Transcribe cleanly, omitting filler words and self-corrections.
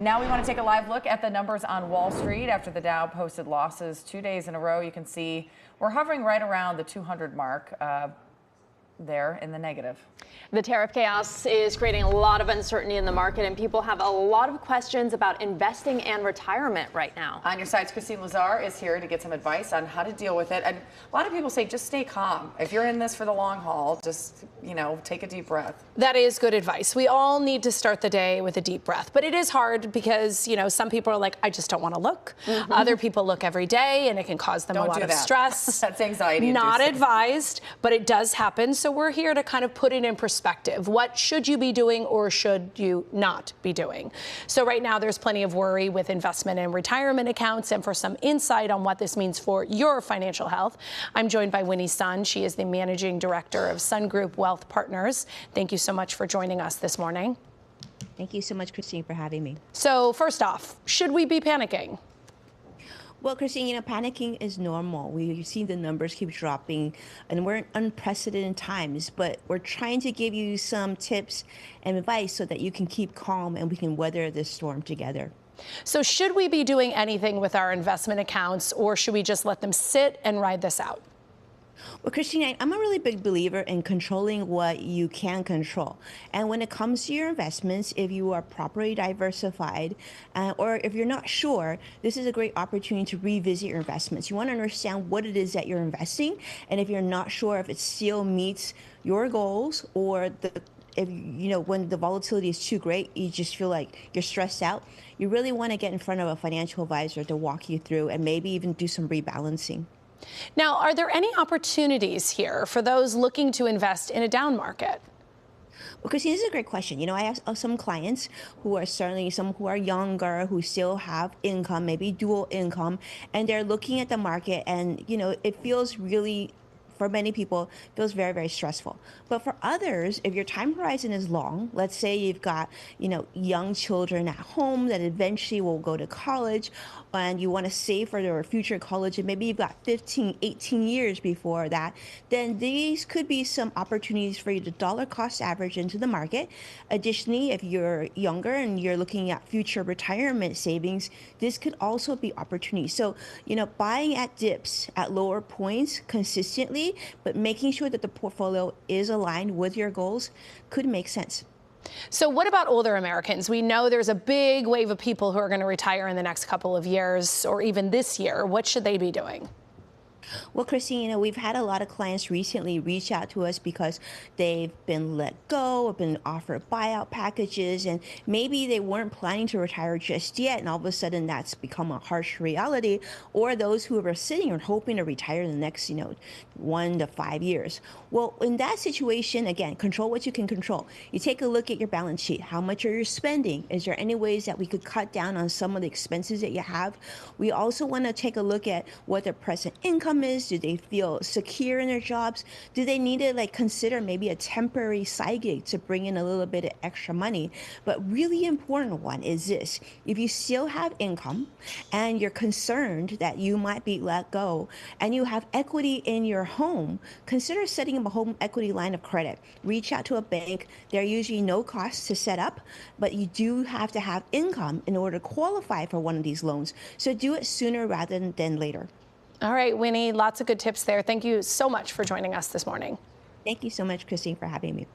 Now we want to take a live look at the numbers on Wall Street after the Dow posted losses 2 days in a row. You can see we're hovering right around the 200 mark. There in the negative. The tariff chaos is creating a lot of uncertainty in the market, and people have a lot of questions about investing and retirement right now. On your sides, Kristine Lazar is here to get some advice on how to deal with it. And a lot of people say just stay calm. If you're in this for the long haul, just, take a deep breath. That is good advice. We all need to start the day with a deep breath. But it is hard because, some people are like, I just don't want to look. Other people look every day, and it can cause them a lot of stress. That's anxiety. Not advised, but it does happen. So we're here to kind of put it in perspective. What should you be doing or should you not be doing? So right now there's plenty of worry with investment and retirement accounts. And for some insight on what this means for your financial health, I'm joined by Winnie Sun. She is the managing director of Sun Group Wealth Partners. Thank you so much for joining us this morning. Thank you so much, Kristine, for having me. So first off, should we be panicking? Well, Kristine, panicking is normal. We've seen the numbers keep dropping, and we're in unprecedented times, but we're trying to give you some tips and advice so that you can keep calm and we can weather this storm together. So should we be doing anything with our investment accounts, or should we just let them sit and ride this out? Well, Kristine, I'm a really big believer in controlling what you can control. And when it comes to your investments, if you are properly diversified, or if you're not sure, this is a great opportunity to revisit your investments. You want to understand what it is that you're investing. And if you're not sure if it still meets your goals, or if when the volatility is too great, you just feel like you're stressed out, you really want to get in front of a financial advisor to walk you through and maybe even do some rebalancing. Now, are there any opportunities here for those looking to invest in a down market? Well, Kristine, this is a great question. I have some clients who are certainly some who are younger, who still have income, maybe dual income, and they're looking at the market, and, it feels really, for many people, feels very, very stressful. But for others, if your time horizon is long, let's say you've got, young children at home that eventually will go to college, and you want to save for their future college, and maybe you've got 15, 18 years before that, then these could be some opportunities for you to dollar cost average into the market. Additionally, if you're younger and you're looking at future retirement savings, this could also be opportunities. So, buying at dips at lower points consistently, but making sure that the portfolio is aligned with your goals could make sense. So what about older Americans? We know there's a big wave of people who are going to retire in the next couple of years or even this year. What should they be doing? Well, Kristine, we've had a lot of clients recently reach out to us because they've been let go, have been offered buyout packages, and maybe they weren't planning to retire just yet, and all of a sudden that's become a harsh reality, or those who are sitting and hoping to retire in the next, 1 to 5 years. Well, in that situation, again, control what you can control. You take a look at your balance sheet. How much are you spending? Is there any ways that we could cut down on some of the expenses that you have? We also want to take a look at what their present income is. Do they feel secure in their jobs? Do they need to consider maybe a temporary side gig to bring in a little bit of extra money? But really important one is this: if you still have income and you're concerned that you might be let go and you have equity in your home, consider setting up a home equity line of credit. Reach out to a bank. They're usually no cost to set up, but you do have to have income in order to qualify for one of these loans. So do it sooner rather than later. All right, Winnie, lots of good tips there. Thank you so much for joining us this morning. Thank you so much, Kristine, for having me.